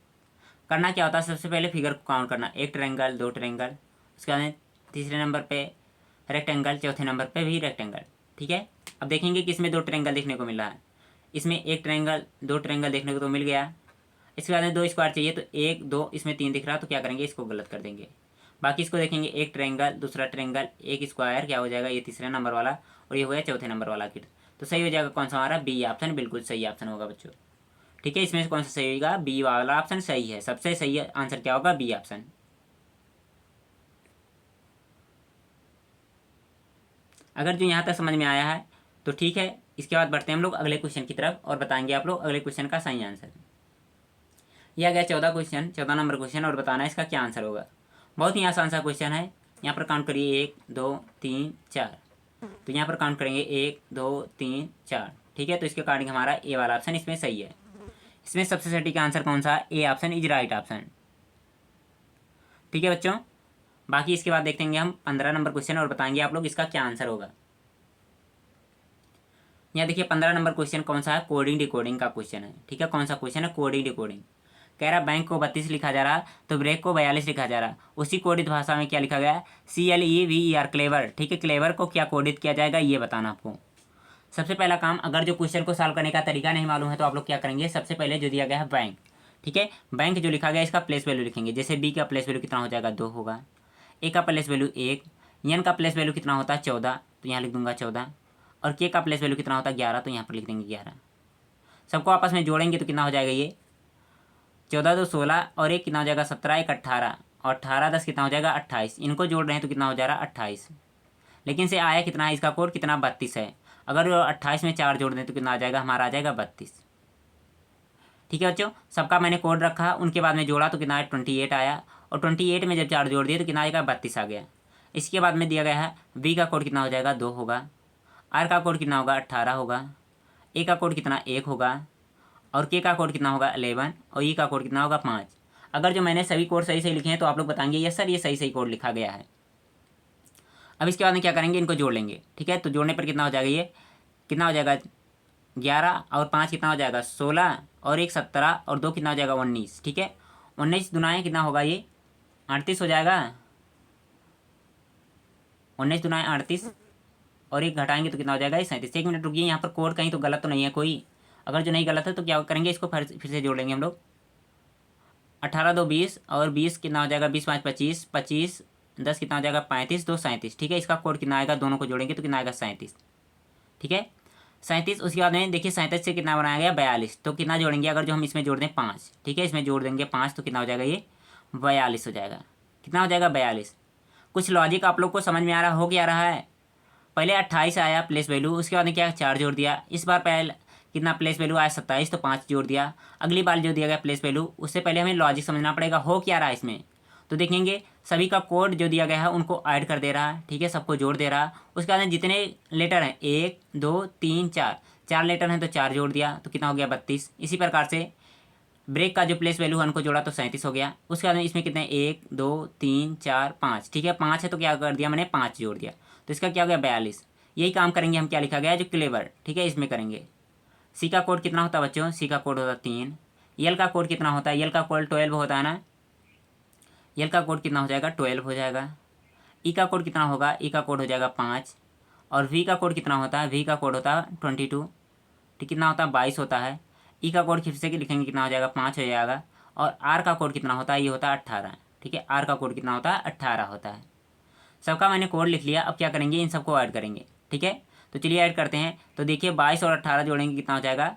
करना क्या होता है, सबसे पहले फिगर को काउंट करना, एक ट्रायंगल, दो ट्रायंगल, उसके बाद तीसरे नंबर पे रेक्टेंगल, चौथे नंबर पे भी रेक्टेंगल, ठीक है। अब देखेंगे कि इसमें दो ट्रायंगल देखने को मिल रहा है, इसमें एक ट्रायंगल, दो ट्रायंगल देखने को तो मिल गया। इसके बाद में दो स्क्वायर चाहिए, तो एक दो, इसमें तीन दिख रहा, तो क्या करेंगे, इसको गलत कर देंगे। बाकी इसको देखेंगे, एक ट्रायंगल, दूसरा ट्रायंगल, एक स्क्वायर, क्या हो जाएगा, ये तीसरे नंबर वाला, और ये हो गया चौथे नंबर वाला आकृति। तो सही हो जाएगा कौन सा हमारा, बी ऑप्शन बिल्कुल सही ऑप्शन होगा बच्चों। ठीक है, इसमें कौन सा सही होगा, बी वाला ऑप्शन सही है, सबसे सही आंसर क्या होगा, बी ऑप्शन। अगर जो यहाँ तक समझ में आया है तो ठीक है, इसके बाद बढ़ते हैं हम लोग अगले क्वेश्चन की तरफ, और बताएंगे आप लोग अगले क्वेश्चन का सही आंसर। यह आ गया 14 क्वेश्चन, 14 नंबर क्वेश्चन, और बताना है इसका क्या आंसर होगा। बहुत ही आसान सा क्वेश्चन है। यहाँ पर काउंट करिए, 1 2 3 4, तो यहाँ पर काउंट करेंगे 1 2 3 4, ठीक है। तो इसके अकॉर्डिंग हमारा ए वाला ऑप्शन इसमें सही है। इसमें सबसे सटीक आंसर कौन सा है, A option is right option, ठीक है बच्चों। बाकी इसके बाद देखेंगे हम 15 नंबर क्वेश्चन, और बताएंगे आप लोग इसका क्या आंसर होगा। यहाँ देखिए 15 नंबर क्वेश्चन कौन सा है, कोडिंग डिकोडिंग का क्वेश्चन है, ठीक है। कौन सा क्वेश्चन है, कोडिंग डिकोडिंग। कह रहा बैंक को 32 लिखा जा रहा, तो ब्रेक को 42 लिखा जा रहा। उसी कोडित भाषा में क्या लिखा गया है, CLEVER, क्लेवर, ठीक है। क्लेवर को क्या कोडित किया जाएगा, ये बताना आपको। सबसे पहला काम, अगर जो क्वेश्चन को सॉल्व करने का तरीका नहीं मालूम है, तो आप लोग क्या करेंगे, सबसे पहले जो दिया गया है बैंक, ठीक है, बैंक जो लिखा गया इसका प्लेस वैल्यू लिखेंगे। जैसे बी का प्लेस वैल्यू कितना हो जाएगा, 2 होगा। ए का प्लेस वैल्यू 1, एन का प्लेस वैल्यू कितना होता है, 14, तो यहाँ लिख दूंगा 14, और के का प्लेस वैल्यू कितना होता है, 11, तो यहाँ पर लिख देंगे 11। सबको आपस में जोड़ेंगे तो कितना हो जाएगा, ये 14 2 16, और एक कितना हो जाएगा 17, एक 18, और 18 10 कितना हो जाएगा 28। इनको जोड़ रहे हैं तो कितना हो जा रहा है 28। लेकिन से आया कितना है, इसका कोड कितना 32 है। अगर 28 में 4 जोड़ दें तो कितना आ जाएगा, हमारा आ जाएगा 32, ठीक है बच्चों। सबका मैंने कोड रखा, उनके बाद में जोड़ा तो कितना 28 आया, और 28 में जब 4 जोड़ दिए तो कितना आएगा 32 आ गया। इसके बाद में दिया गया है बी का कोड कितना हो जाएगा 2 होगा, आर का कोड कितना होगा 18 होगा, ए का कोड कितना 1 होगा, और के का कोड कितना होगा 11, और ई का कोड कितना होगा 5। अगर जो मैंने सभी कोड सही सही लिखे हैं तो आप लोग बताएंगे यस सर ये सही सही कोड लिखा गया है। अब इसके बाद में क्या करेंगे, इनको जोड़ लेंगे, ठीक है। तो जोड़ने पर कितना हो जाएगा, ये कितना हो जाएगा 11, और 5 कितना हो जाएगा 16, और एक 17, और 2 कितना हो जाएगा 19, ठीक है। 19 दुनाएँ कितना होगा, ये 38 हो जाएगा। 19 दुनाएँ 38, और एक घटाएंगे तो कितना हो जाएगा, ये 37। 1 मिनट रुकिए, यहाँ पर कोड कहीं तो गलत तो नहीं है कोई। अगर जो नहीं गलत है तो क्या करेंगे, इसको फिर से जोड़ लेंगे हम लोग। 18 2 20, और 20 कितना हो जाएगा, 20 5 25, 25 10 कितना हो जाएगा 35, 2 37, ठीक है। इसका कोड कितना आएगा, दोनों को जोड़ेंगे तो कितना आएगा 37, ठीक है। 37, उसके बाद में देखिए 37 से कितना बनाया गया 42, तो कितना जोड़ेंगे अगर जो हम इसमें जोड़ दें 5, ठीक है, इसमें जोड़ देंगे 5 तो कितना हो जाएगा ये 42 हो जाएगा। कितना हो जाएगा 42। कुछ लॉजिक आप लोग को समझ में आ रहा हो क्या रहा है। पहले 28 आया प्लेस वैल्यू, उसके बाद में क्या 4 जोड़ दिया। इस बार पहले कितना प्लेस वैल्यू आया 27, तो 5 जोड़ दिया। अगली बार जो दिया गया प्लेस वैल्यू, उससे पहले हमें लॉजिक समझना पड़ेगा हो क्या रहा है इसमें। तो देखेंगे सभी का कोड जो दिया गया है उनको ऐड कर दे रहा है, ठीक है, सबको जोड़ दे रहा है। उसके बाद में जितने लेटर हैं 1 2 3 4, 4 लेटर हैं तो 4 जोड़ दिया तो कितना हो गया 32। इसी प्रकार से ब्रेक का जो प्लेस वैल्यू है उनको जोड़ा तो 37 हो गया। उसके बाद में इसमें कितने 1 2 3 4 5, ठीक है, 5 है तो क्या कर दिया मैंने 5 जोड़ दिया, तो इसका क्या हो गया 42। यही काम करेंगे हम, क्या लिखा गया है जो क्लेवर, ठीक है, इसमें करेंगे। सी का कोड कितना होता है बच्चों, सी का कोड होता है 3। यल का कोड कितना होता है, यल का कोड 12 होता है ना, यल का कोड कितना हो जाएगा 12 हो जाएगा। ई का कोड कितना होगा, ई का कोड हो जाएगा 5। और वी का कोड कितना होता है, वी का कोड होता है 22, ठीक, कितना होता है 22 होता है। ई का कोड फिर से लिखेंगे कितना हो जाएगा 5 हो जाएगा। और आर का कोड कितना होता है, ये होता है 18, ठीक है, आर का कोड कितना होता है 18 होता है। सबका मैंने कोड लिख लिया, अब क्या करेंगे इन सबको ऐड करेंगे, ठीक है। तो चलिए ऐड करते हैं। तो देखिए 22 और 18 जोड़ेंगे कितना हो जाएगा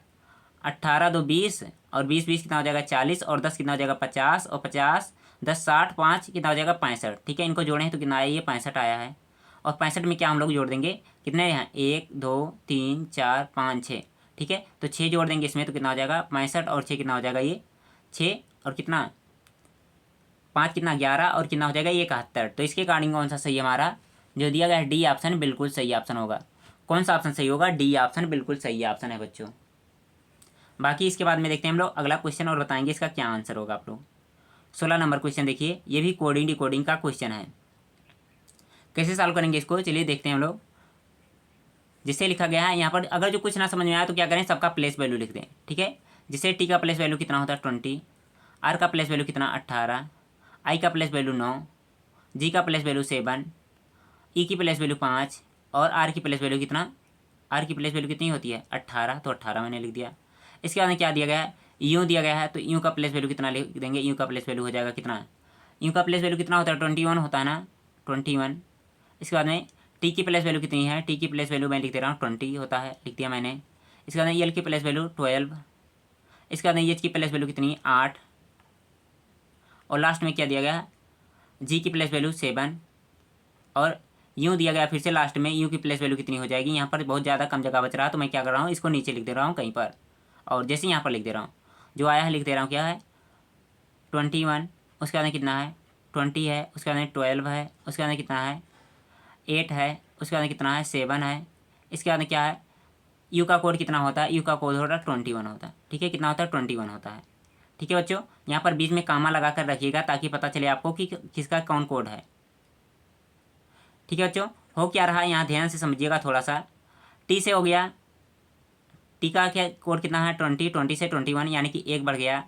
18 2 20, और 20 20 कितना हो जाएगा 40, और 10 कितना हो जाएगा 50, और 50 10 60 5 कितना हो जाएगा 65, ठीक है। इनको जोड़े हैं तो कितना आया, ये 65 आया है। और 65 में क्या हम लोग जोड़ देंगे, कितने हैं 1 2 3 4 5 6, ठीक है, तो 6 जोड़ देंगे इसमें तो कितना हो जाएगा 65, और 6 कितना हो जाएगा ये 6, और कितना 5 कितना 11, और कितना हो जाएगा ये 71। तो इसके अकॉर्डिंग कौन सा सही है हमारा, जो दिया गया है डी ऑप्शन बिल्कुल सही ऑप्शन होगा। कौन सा ऑप्शन सही होगा, डी ऑप्शन बिल्कुल सही ऑप्शन है बच्चों। बाकी इसके बाद में देखते हैं हम लोग अगला क्वेश्चन और बताएंगे इसका क्या आंसर होगा। आप लोग 16 नंबर क्वेश्चन देखिए, ये भी कोडिंग डिकोडिंग का क्वेश्चन है। कैसे सॉल्व करेंगे इसको, चलिए देखते हैं हम लोग। जिससे लिखा गया है यहाँ पर, अगर जो कुछ ना समझ में आया तो क्या करें सबका प्लेस वैल्यू लिख दें, ठीक है। जिससे टी का प्लेस वैल्यू कितना होता है 20, आर का प्लेस वैल्यू कितना 18, आई का प्लेस वैल्यू 9, जी का प्लेस वैल्यू 7, ई की प्लेस वैल्यू 5, और आर की प्लेस वैल्यू कितना, आर की प्लेस वैल्यू कितनी होती है 18, तो 18 मैंने लिख दिया। इसके बाद में क्या दिया गया है, यू दिया गया है, तो यू का प्लेस वैल्यू कितना लिख देंगे, यू का प्लेस वैल्यू हो जाएगा कितना, यू का प्लेस वैल्यू कितना होता है 21 होता है ना 21। इसके बाद में टी की प्लेस वैल्यू कितनी है, टी की प्लेस वैल्यू मैं लिख दे रहा हूँ 20 होता है, लिख दिया मैंने। इसके बाद में एल की प्लेस वैल्यू 12। इसके बाद में एच की प्लेस वैल्यू कितनी 8, और लास्ट में क्या दिया गया जी की प्लेस वैल्यू 7, और यूँ दिया गया फिर से लास्ट में यू की प्लेस वैल्यू कितनी हो जाएगी। यहाँ पर बहुत ज़्यादा कम जगह बच रहा है तो मैं क्या कर रहा हूँ इसको नीचे लिख दे रहा हूँ कहीं पर, और जैसे यहाँ पर लिख दे रहा हूँ जो आया है लिख दे रहा हूँ क्या है 21। उसके बाद में कितना है 20 है, उसके बाद में 12 है, उसके बाद में कितना है 8 है, उसके बाद में कितना है 7 है। इसके बाद में क्या है यू का कोड कितना होता है, यू का कोड होता है 21 होता है, ठीक है, कितना होता है 21 होता है, ठीक है बच्चों। यहाँ पर बीच में कामा लगा कर रखिएगा ताकि पता चले आपको कि किसका कौन कोड है, ठीक है बच्चों। हो क्या रहा है यहाँ ध्यान से समझिएगा थोड़ा सा। टी से हो गया, टी का क्या कोड कितना है 20, 20 से 21 यानी कि एक बढ़ गया।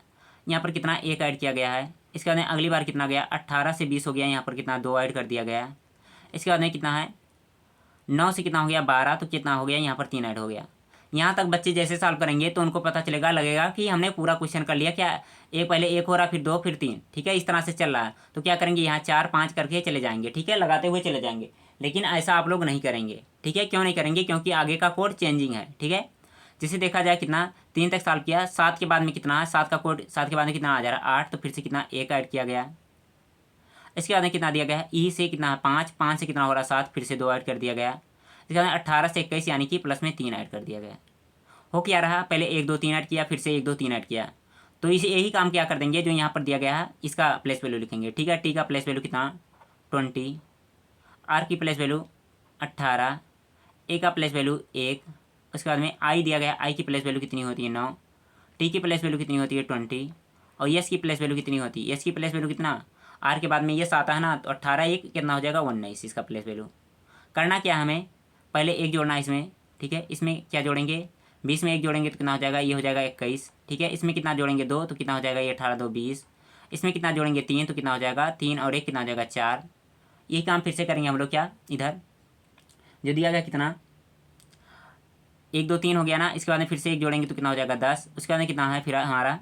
यहाँ पर कितना एक ऐड किया गया है। इसके बाद में अगली बार कितना गया 18 से 20 हो गया, यहाँ पर कितना 2 ऐड कर दिया गया। इसके बाद में कितना है 9 से कितना हो गया 12, तो कितना हो गया यहाँ पर 3 ऐड हो गया। यहाँ तक बच्चे जैसे सॉल्व करेंगे तो उनको पता चलेगा लगेगा कि हमने पूरा क्वेश्चन कर लिया, क्या एक पहले एक हो रहा फिर 2 फिर 3, ठीक है, इस तरह से चल रहा है। तो क्या करेंगे यहाँ 4 5 करके चले जाएंगे, ठीक है, लगाते हुए चले जाएंगे। लेकिन ऐसा आप लोग नहीं करेंगे, ठीक है, क्यों नहीं करेंगे, क्योंकि आगे का कोड चेंजिंग है, ठीक है। जिसे देखा जाए कितना 3 तक सॉल्व किया, 7 के बाद में कितना है 7 का कोड 7 के बाद में कितना आ जा रहा है 8, तो फिर से कितना एक ऐड किया गया। इसके बाद में कितना दिया गया है ई से कितना है 5, 5 से कितना हो रहा है 7, फिर से 2 ऐड कर दिया गया। इसके बाद 18 से 21 यानी कि प्लस में 3 ऐड कर दिया गया। हो क्या रहा पहले 1 2 3 ऐड किया, फिर से 1 2 3 ऐड किया। तो इसे यही काम क्या कर देंगे जो यहाँ पर दिया गया है इसका प्लेस वैल्यू लिखेंगे, ठीक है। टी का प्लेस वैल्यू कितना 20, आर की प्लेस वैल्यू 18, ए का प्लेस वैल्यू 1। उसके बाद में आई दिया गया, आई की प्लेस वैल्यू कितनी होती है 9, टी की प्लेस वैल्यू कितनी होती है 20, और यस की प्लेस वैल्यू कितनी होती है, यस की प्लेस वैल्यू कितना आर के बाद में यस आता है ना, तो 18 एक कितना हो जाएगा 19 इसका प्लेस वैल्यू। करना क्या हमें पहले एक जोड़ना है इसमें, ठीक है, इसमें क्या जोड़ेंगे 20 में एक जोड़ेंगे तो कितना हो जाएगा ये हो जाएगा 21, ठीक है। इसमें कितना जोड़ेंगे 2 तो कितना हो जाएगा ये 18 2 20। इसमें कितना जोड़ेंगे 3 तो कितना हो जाएगा 3 और 1 कितना हो जाएगा 4। यही काम फिर से करेंगे हम लोग, क्या इधर जो दिया गया कितना 1 2 3 हो गया ना। इसके बाद में फिर से एक जोड़ेंगे तो कितना हो जाएगा 10। उसके बाद में कितना है फिर हमारा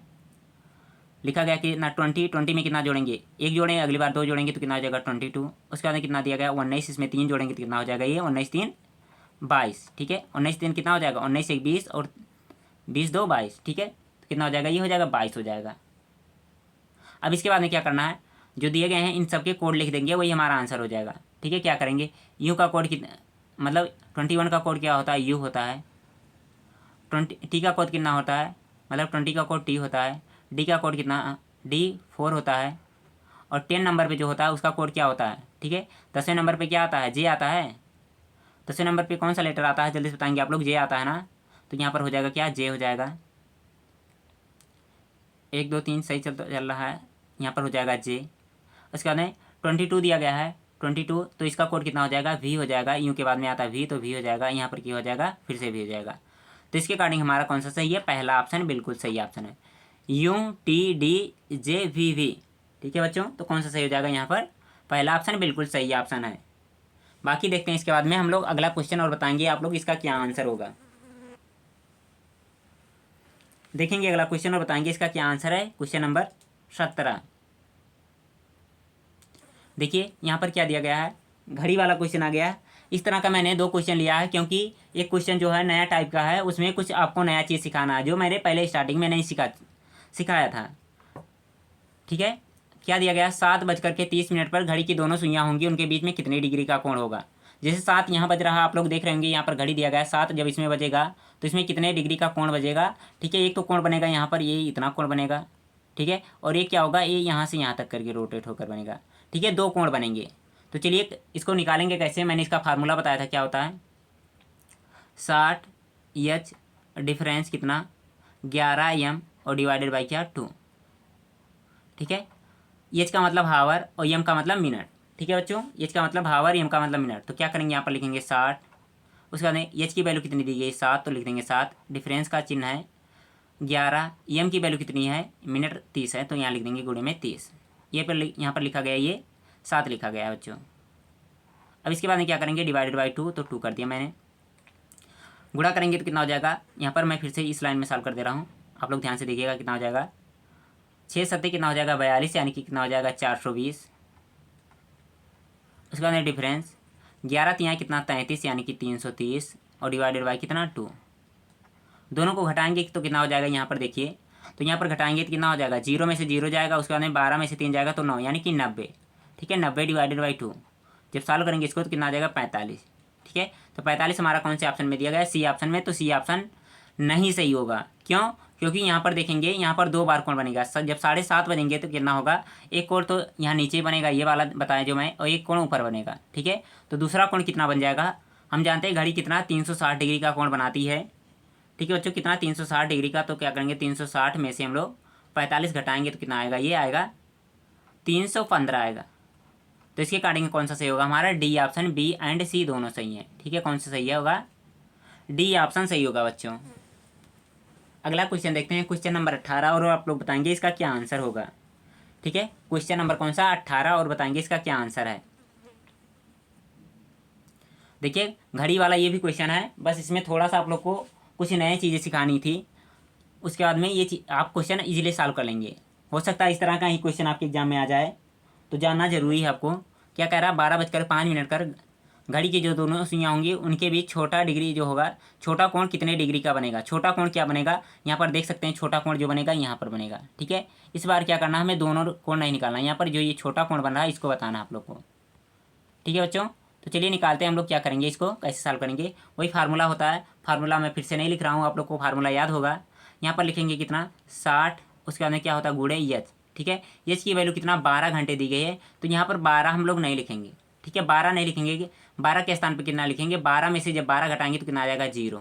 लिखा गया कि ना 20 में कितना जोड़ेंगे एक जोड़ेंगे, अगली बार 2 जोड़ेंगे तो कितना हो जाएगा 22। उसके बाद में कितना दिया गया 19, इसमें 3 जोड़ेंगे तो कितना हो जाएगा ये 19 3 22, ठीक है। 19 दिन कितना हो जाएगा, 19 एक 20 और 20 2 22, ठीक है। तो कितना हो जाएगा, ये हो जाएगा 22 हो जाएगा। अब इसके बाद में क्या करना है, जो दिए गए हैं इन सब के कोड लिख देंगे, वही हमारा आंसर हो जाएगा, ठीक है। क्या करेंगे, यू का कोड कितना, मतलब 21 का कोड क्या होता है, यू होता है। 20 टी का कोड कितना होता है, मतलब 20 का कोड टी होता है। डी का कोड कितना, डी 4 होता है। और 10 नंबर पे जो होता है उसका कोड क्या होता है, ठीक है। 10वें नंबर पे क्या आता है, जे आता है। 10वें नंबर पे कौन सा लेटर आता है, जल्दी से बताएंगे आप लोग, जे आता है ना। तो यहाँ पर हो जाएगा क्या, जे हो जाएगा। 1 2 3 सही चल रहा है, यहाँ पर हो जाएगा जे। उसके बाद में 22 दिया गया है, 22, तो इसका कोड कितना हो जाएगा, वी हो जाएगा। यू के बाद में आता है वी, तो वी हो जाएगा। यहाँ पर क्या हो जाएगा, फिर से वी हो जाएगा। तो इसके अकॉर्डिंग हमारा कौन सा सही है, पहला ऑप्शन बिल्कुल सही ऑप्शन है, U T D J V V, ठीक है बच्चों। तो कौन सा सही हो जाएगा, यहाँ पर पहला ऑप्शन बिल्कुल सही ऑप्शन है। बाकी देखते हैं इसके बाद में हम लोग अगला क्वेश्चन और बताएंगे आप लोग इसका क्या आंसर होगा। देखेंगे अगला क्वेश्चन और बताएंगे इसका क्या आंसर है। क्वेश्चन नंबर 17, देखिए यहाँ पर क्या दिया गया है, घड़ी वाला क्वेश्चन आ गया है। इस तरह का मैंने 2 क्वेश्चन लिया है, क्योंकि एक क्वेश्चन जो है नया टाइप का है, उसमें कुछ आपको नया चीज़ सिखाना है जो मैंने पहले स्टार्टिंग में नहीं सिखाया था, ठीक है। क्या दिया गया, 7:30 पर घड़ी की दोनों सुइयाँ होंगी, उनके बीच में कितने डिग्री का कोण होगा। जैसे 7 यहाँ बज रहा है, आप लोग देख रहे होंगे, यहाँ पर घड़ी दिया गया है 7, जब इसमें बजेगा तो इसमें कितने डिग्री का कोण बजेगा, ठीक है। एक तो कोण बनेगा यहाँ पर, ये इतना कोण बनेगा, ठीक है। और एक क्या होगा, ये यहाँ से यहाँ तक करके रोटेट होकर बनेगा, ठीक है। 2 कोण बनेंगे। तो चलिए इसको निकालेंगे कैसे, मैंने इसका फार्मूला बताया था, क्या होता है, 60 एच डिफरेंस कितना 11 m और डिवाइडेड बाई क्या 2, ठीक है। एच का मतलब हावर और एम का मतलब मिनट, ठीक है बच्चों। एच का मतलब हावर, एम का मतलब मिनट। तो क्या करेंगे, यहाँ पर लिखेंगे 60, उसके बाद एच की वैल्यू कितनी दी गई 7, तो लिख देंगे 7, डिफरेंस का चिन्ह है 11, एम की वैल्यू कितनी है, मिनट 30 है, तो यहाँ लिख देंगे गुणे में 30। ये पर यहाँ पर लिखा गया, ये 7 लिखा गया है बच्चों। अब इसके बाद में क्या करेंगे, डिवाइडेड बाई 2, तो 2 कर दिया मैंने। गुणा करेंगे तो कितना हो जाएगा, यहाँ पर मैं फिर से इस लाइन में सॉल्व कर दे रहा हूँ, आप लोग ध्यान से देखिएगा कितना हो जाएगा। 6 7 कितना हो जाएगा 42, यानी कि कितना हो जाएगा 420। उसके बाद डिफरेंस 11 3 कितना 33, यानी कि 330 और डिवाइडेड बाई कितना 2। दोनों को घटाएंगे तो कितना हो जाएगा, यहाँ पर देखिए, तो यहाँ पर घटाएंगे तो कितना हो जाएगा, 0 में से 0 जाएगा, उसके बाद में 12 में से 3 जाएगा तो 9, यानी कि 90, ठीक है। 90 डिवाइडेड बाई 2, जब सॉल्व करेंगे इसको तो कितना आ जाएगा 45, ठीक है। तो 45 हमारा कौन से ऑप्शन में दिया गया है, सी ऑप्शन में। तो सी ऑप्शन नहीं सही होगा, क्यों, क्योंकि यहाँ पर देखेंगे, यहाँ पर 2 बार कोण बनेगा। जब 7:30 बजेंगे तो कितना होगा, एक कोण तो यहाँ नीचे बनेगा, ये वाला बताया जो मैं, और एक कोण ऊपर बनेगा, ठीक है। तो दूसरा कोण कितना बन जाएगा, हम जानते हैं घड़ी कितना 360 डिग्री का कोण बनाती है, ठीक है बच्चों, कितना 360 डिग्री का। तो क्या करेंगे, 360 में से हम लोग 45 घटाएंगे तो कितना आएगा, ये आएगा 315 आएगा। तो इसके अकॉर्डिंग कौन सा सही होगा, हमारा डी ऑप्शन, बी एंड सी दोनों सही है, ठीक है। कौन सा सही है होगा, डी ऑप्शन सही होगा बच्चों। अगला क्वेश्चन देखते हैं, क्वेश्चन नंबर 18, और आप लोग बताएंगे इसका क्या आंसर होगा, ठीक है। क्वेश्चन नंबर कौन सा 18, और बताएंगे इसका क्या आंसर है। देखिए घड़ी वाला ये भी क्वेश्चन है, बस इसमें थोड़ा सा आप लोग को कुछ नई चीज़ें सिखानी थी, उसके बाद में ये आप क्वेश्चन इजीली सॉल्व कर लेंगे। हो सकता है इस तरह का ही क्वेश्चन आपके एग्जाम में आ जाए, तो जानना जरूरी है आपको। क्या कह रहा है, 12:05 कर घड़ी की जो दोनों सुइयाँ होंगी उनके बीच छोटा डिग्री जो होगा, छोटा कोण कितने डिग्री का बनेगा। छोटा कोण क्या बनेगा, यहाँ पर देख सकते हैं, छोटा कोण जो बनेगा यहाँ पर बनेगा, ठीक है। इस बार क्या करना है, हमें दोनों कोण नहीं निकालना, यहाँ पर जो ये छोटा कोण बन रहा है इसको बताना है आप लोग को, ठीक है बच्चों। तो चलिए निकालते हैं हम लोग, क्या करेंगे, इसको कैसे सॉल्व करेंगे। वही फार्मूला होता है, फार्मूला मैं फिर से नहीं लिख रहा हूँ, आप लोग को फार्मूला याद होगा। यहाँ पर लिखेंगे कितना 60, उसके बाद में क्या होता है गुणे एच, ठीक है। एच की वैल्यू कितना 12 घंटे दी गई है, तो यहाँ पर 12 हम लोग नहीं लिखेंगे, ठीक है। 12 नहीं लिखेंगे, 12 के स्थान पर कितना लिखेंगे, 12 में से जब 12 घटाएंगे तो कितना आ जाएगा 0,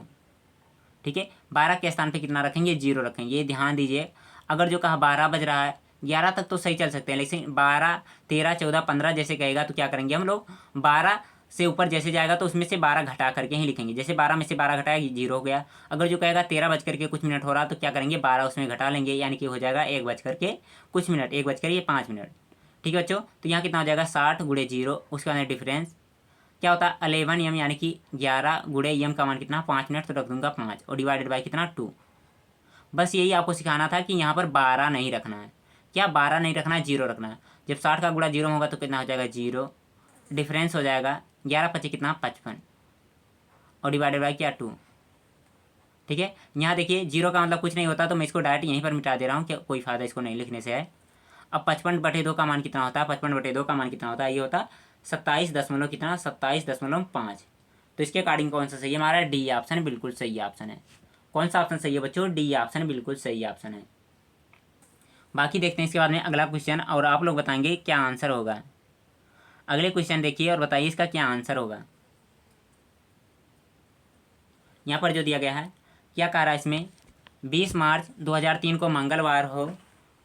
ठीक है। 12 के स्थान पर कितना रखेंगे, 0 रखेंगे। ये ध्यान दीजिए, अगर जो कहा 12 बज रहा है, 11 तक तो सही चल सकते हैं, लेकिन 12 13 14 15 जैसे कहेगा तो क्या करेंगे हम लोग, 12 से ऊपर जैसे जाएगा तो उसमें से 12 घटा करके ही लिखेंगे। जैसे 12 में से 12 घटाया 0 हो गया। अगर जो कहेगा 13 बज करके कुछ मिनट हो रहा तो क्या करेंगे, 12 उसमें घटा लेंगे, यानी कि हो जाएगा 1 बज करके कुछ मिनट, 1 बज कर 5 मिनट, ठीक है बच्चों। तो यहाँ कितना हो जाएगा 60 गुणे 0, उसके बाद डिफरेंस क्या होता है 11 m, यानी कि 11 गुणे m का मान कितना 5 मिनट, तो रख दूंगा 5 और डिवाइडेड बाई कितना 2। बस यही आपको सिखाना था कि यहाँ पर 12 नहीं रखना है, क्या 12 नहीं रखना है, 0 रखना है। जब 60 का गुणा 0 होगा तो कितना हो जाएगा 0, डिफरेंस हो जाएगा 11 25 कितना 55, और डिवाइडेड बाय क्या 2। ठीक है, यहाँ देखिए 0 का मतलब कुछ नहीं होता, तो मैं इसको डायरेक्ट यहीं पर मिटा दे रहा हूँ, कि कोई फायदा इसको नहीं लिखने से है। अब 55/2 का मान कितना होता है, 55/2 का मान कितना होता है, ये होता 27 दशमलव कितना, 27.5। तो इसके अकॉर्डिंग कौन सा सही है हमारा, डी ऑप्शन बिल्कुल सही ऑप्शन है। कौन सा ऑप्शन सही है बच्चों, डी ऑप्शन बिल्कुल सही ऑप्शन है। बाकी देखते हैं इसके बाद में अगला क्वेश्चन, और आप लोग बताएंगे क्या आंसर होगा। अगले क्वेश्चन देखिए और बताइए इसका क्या आंसर होगा। यहाँ पर जो दिया गया है, क्या कह रहा है इसमें, 20 मार्च 2003 को मंगलवार हो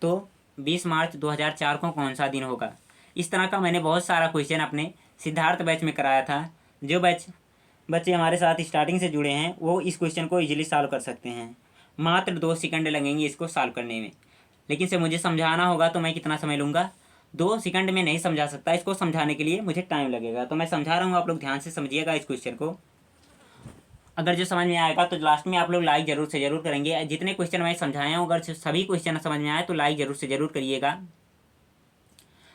तो 20 मार्च 2004 को कौन सा दिन होगा। इस तरह का मैंने बहुत सारा क्वेश्चन अपने सिद्धार्थ बैच में कराया था। जो बच्चे हमारे साथ स्टार्टिंग से जुड़े हैं वो इस क्वेश्चन को इजीली सॉल्व कर सकते हैं। मात्र 2 सेकंड लगेंगे इसको सॉल्व करने में, लेकिन से मुझे समझाना होगा तो मैं कितना समय लूँगा, 2 सेकंड में नहीं समझा सकता, इसको समझाने के लिए मुझे टाइम लगेगा। तो मैं समझा रहा हूँ, आप लोग ध्यान से समझिएगा इस क्वेश्चन को। अगर जो समझ में आएगा तो लास्ट में आप लोग लाइक जरूर से जरूर करेंगे। जितने क्वेश्चन मैं समझाया हूँ अगर सभी क्वेश्चन समझ में आए तो लाइक जरूर से जरूर करिएगा।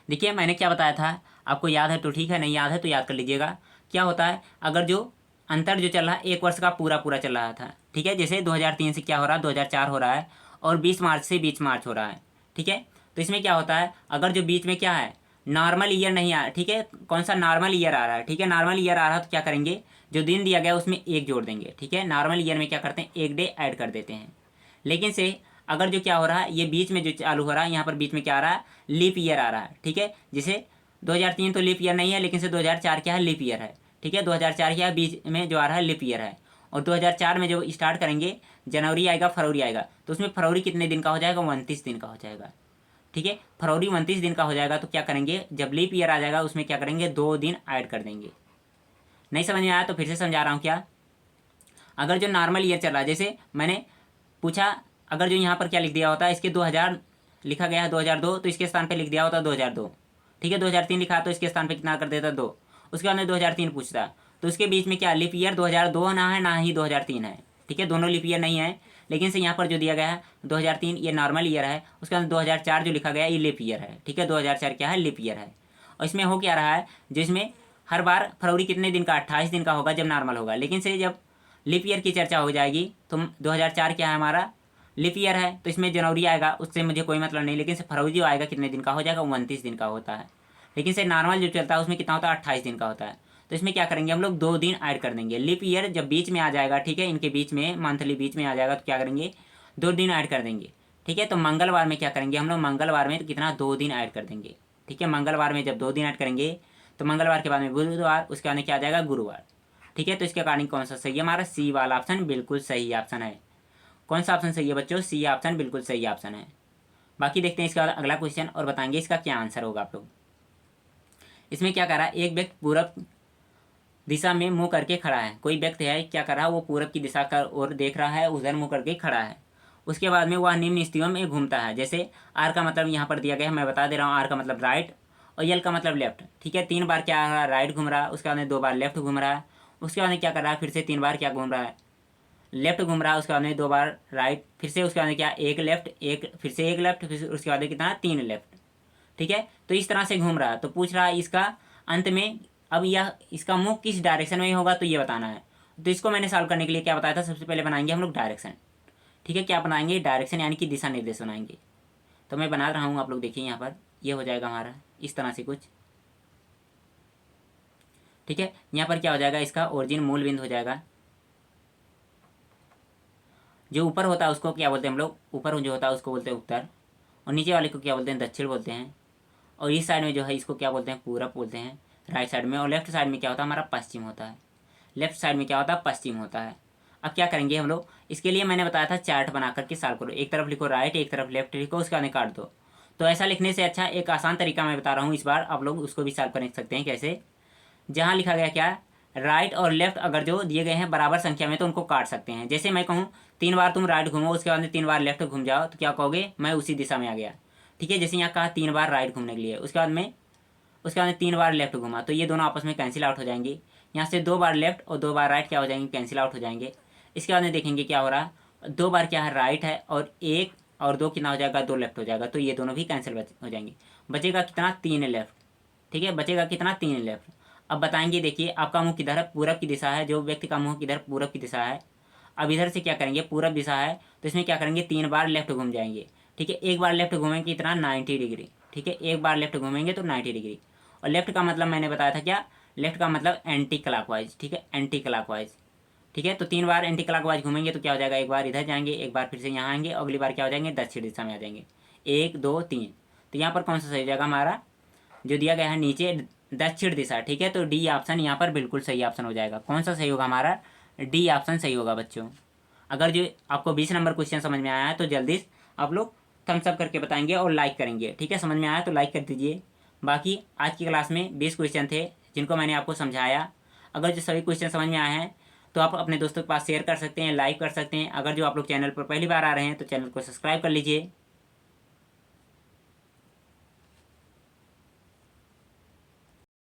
देखिए मैंने क्या बताया था, आपको याद है तो ठीक है, नहीं याद है तो याद कर लीजिएगा। क्या होता है, अगर जो अंतर जो चल रहा है 1 वर्ष का पूरा पूरा चल रहा था, ठीक है, जैसे 2003 से क्या हो रहा है 2004 हो रहा है, और 20 मार्च से 20 मार्च हो रहा है। ठीक है, तो इसमें क्या होता है, अगर जो बीच में क्या है नॉर्मल ईयर नहीं आ, ठीक है, कौन सा नॉर्मल ईयर आ रहा है, ठीक है, नॉर्मल ईयर आ रहा है तो क्या करेंगे, जो दिन दिया गया उसमें 1 जोड़ देंगे। ठीक है, नॉर्मल ईयर में क्या करते हैं 1 डे ऐड कर देते हैं। लेकिन से अगर जो क्या हो रहा है, ये बीच में जो चालू हो रहा है, यहाँ पर बीच में क्या आ रहा है, लीप ईयर आ रहा है। ठीक है, जैसे 2003 तो लीप ईयर नहीं है, लेकिन से 2004 क्या है, लीप ईयर है। ठीक है, 2004 क्या है, बीच में जो आ रहा है लीप ईयर है। और 2004 में जो स्टार्ट करेंगे, जनवरी आएगा फरवरी आएगा, तो उसमें फरवरी कितने दिन का हो जाएगा, 29 दिन का हो जाएगा। ठीक है, फरवरी 29 दिन का हो जाएगा, तो क्या करेंगे, जब लीप ईयर आ जाएगा उसमें क्या करेंगे, 2 दिन ऐड कर देंगे। नहीं समझ में आया तो फिर से समझा रहा हूँ। क्या, अगर जो नॉर्मल ईयर चल रहा है, जैसे मैंने पूछा, अगर जो यहाँ पर क्या लिख दिया होता है, इसके 2000 लिखा गया है 2002, तो इसके स्थान पे लिख दिया होता 2002। ठीक है, 2003 लिखा तो इसके स्थान पे कितना कर देता 2। उसके बाद में 2003 पूछता, तो उसके बीच में क्या लीप ईयर 2002 ना है ना ही 2003 है। ठीक है, दोनों लीप ईयर नहीं है, लेकिन से यहाँ पर जो दिया गया है 2003 ये नॉर्मल ईयर है, उसके बाद 2004 जो लिखा गया है ये लीप ईयर है। ठीक है, 2004 क्या है, लीप ईयर है। और इसमें हो क्या रहा है, जिसमें हर बार फरवरी कितने दिन का, 28 दिन का होगा जब नॉर्मल होगा, लेकिन से जब लीप ईयर की चर्चा हो जाएगी तो 2004 क्या है हमारा, लीप ईयर है, तो इसमें जनवरी आएगा, उससे मुझे कोई मतलब नहीं, लेकिन से फरवरी जो आएगा कितने दिन का हो जाएगा, 29 दिन का होता है। लेकिन से नॉर्मल जो चलता है उसमें कितना होता है, 28 दिन का होता है। तो इसमें क्या करेंगे हम लोग, 2 दिन ऐड कर देंगे। लीप ईयर जब बीच में आ जाएगा, ठीक है, इनके बीच में मंथली बीच में आ जाएगा, तो क्या करेंगे 2 दिन ऐड कर देंगे। ठीक है, तो मंगलवार में क्या करेंगे हम लोग, मंगलवार में तो कितना 2 दिन ऐड कर देंगे। ठीक है, मंगलवार में जब 2 दिन ऐड करेंगे तो मंगलवार के बाद में बुधवार, उसके बाद में क्या आ जाएगा, गुरुवार। ठीक है, तो इसके अकॉर्डिंग कौन सा सही है हमारा, सी वाला ऑप्शन बिल्कुल सही ऑप्शन है। कौन सा ऑप्शन सही है बच्चों, सी ऑप्शन बिल्कुल सही ऑप्शन है। बाकी देखते हैं इसके बाद अगला क्वेश्चन और बताएंगे इसका क्या आंसर होगा आप लोग। इसमें क्या कर रहा है, एक व्यक्ति पूरब दिशा में मुंह करके खड़ा है। कोई व्यक्ति है क्या कर रहा है, वो पूरब की दिशा का ओर देख रहा है, उधर मुंह करके खड़ा है। उसके बाद में वह निम्न स्थितियों में घूमता है। जैसे आर का मतलब यहाँ पर दिया गया है, मैं बता दे रहा हूँ, आर का मतलब राइट और यल का मतलब लेफ्ट। ठीक है, 3 बार क्या आ रहा है, राइट घूम रहा है, उसके बाद में 2 बार लेफ्ट घूम रहा है, उसके बाद में क्या कर रहा है, फिर से 3 बार क्या घूम रहा है, लेफ्ट घूम रहा है, उसके बाद में 2 बार राइट, फिर से उसके बाद में क्या, एक लेफ्ट, एक फिर से एक लेफ्ट, फिर उसके बाद में कितना 3 लेफ्ट। ठीक है, तो इस तरह से घूम रहा है। तो पूछ रहा है इसका अंत में, अब यह इसका मुंह किस डायरेक्शन में होगा तो ये बताना है। तो इसको मैंने सॉल्व करने के लिए क्या बताया था, सबसे पहले बनाएंगे हम लोग डायरेक्शन। ठीक है, क्या बनाएंगे, डायरेक्शन यानी कि दिशा निर्देश बनाएंगे। तो मैं बना रहा हूँ, आप लोग देखिए यहाँ पर ये हो जाएगा हमारा इस तरह से कुछ। ठीक है, यहाँ पर क्या हो जाएगा, इसका ओरिजिन मूल बिंदु हो जाएगा। जो ऊपर होता है उसको क्या बोलते हैं हम लोग, ऊपर जो होता है उसको बोलते हैं उत्तर, और नीचे वाले को क्या बोलते हैं, दक्षिण बोलते हैं। और इस साइड में जो है इसको क्या बोलते हैं, पूरब बोलते हैं, राइट साइड में। और लेफ्ट साइड में क्या होता है हमारा, पश्चिम होता है। लेफ्ट साइड में क्या होता है, पश्चिम होता है। अब क्या करेंगे हम लोग, इसके लिए मैंने बताया था चार्ट बना करके सॉल्व करो, एक तरफ लिखो राइट, एक तरफ लेफ्ट लिखो, उसके बाद काट दो। तो ऐसा लिखने से अच्छा एक आसान तरीका मैं बता रहा हूँ, इस बार आप लोग उसको भी सॉल्व कर सकते हैं। कैसे, जहाँ लिखा गया क्या, राइट और लेफ्ट अगर जो दिए गए हैं बराबर संख्या में तो उनको काट सकते हैं। जैसे मैं कहूँ 3 बार तुम राइट घूमो, उसके बाद में 3 बार लेफ्ट घूम जाओ, तो क्या कहोगे, मैं उसी दिशा में आ गया। ठीक है, जैसे यहाँ कहा 3 बार राइट घूमने के लिए, उसके बाद में 3 बार लेफ्ट घूमा, तो ये दोनों आपस में कैंसिल आउट हो जाएंगे। यहाँ से 2 बार लेफ्ट और 2 बार राइट क्या हो जाएंगे, कैंसिल आउट हो जाएंगे। इसके बाद में देखेंगे क्या हो रहा है, 2 बार क्या है राइट है, और 1 और 2 कितना हो जाएगा, 2 लेफ्ट हो जाएगा, तो ये दोनों भी कैंसिल हो जाएंगे। बचेगा कितना, 3 लेफ्ट। ठीक है, बचेगा कितना, 3 लेफ्ट। अब बताएंगे, देखिए आपका मुंह किधर है, पूरब की दिशा है, जो व्यक्ति का मुंह किधर पूरब की दिशा है। अब इधर से क्या करेंगे, पूरब दिशा है तो इसमें क्या करेंगे, 3 बार लेफ्ट घूम जाएंगे। ठीक है, एक बार लेफ्ट घूमेंगे कितना, 90 डिग्री। ठीक है, एक बार लेफ्ट घूमेंगे तो 90 डिग्री। और लेफ्ट का मतलब मैंने बताया था क्या, लेफ्ट का मतलब एंटी क्लॉकवाइज। ठीक है, एंटी क्लॉकवाइज। ठीक है, तो 3 बार एंटी क्लॉकवाइज घूमेंगे तो क्या हो जाएगा, एक बार इधर जाएंगे, एक बार फिर से यहाँ आएंगे, अगली बार क्या हो जाएंगे, दक्षिण दिशा में आ जाएंगे। 1 2 3। तो यहाँ पर कौन सा सही हो जाएगा हमारा, जो दिया गया है नीचे दक्षिण दिशा। ठीक है, तो डी ऑप्शन यहाँ पर बिल्कुल सही ऑप्शन हो जाएगा। कौन सा सही होगा हमारा, डी ऑप्शन सही होगा बच्चों। अगर जो आपको 20 नंबर क्वेश्चन समझ में आया है तो जल्दी आप लोग थम्स अप करके बताएंगे और लाइक करेंगे। ठीक है, समझ में आया तो लाइक कर दीजिए। बाकी आज की क्लास में 20 क्वेश्चन थे जिनको मैंने आपको समझाया। अगर जो सभी क्वेश्चन समझ में आए हैं तो आप अपने दोस्तों के पास शेयर कर सकते हैं, लाइक कर सकते हैं। अगर जो आप लोग चैनल पर पहली बार आ रहे हैं तो चैनल को सब्सक्राइब कर लीजिए।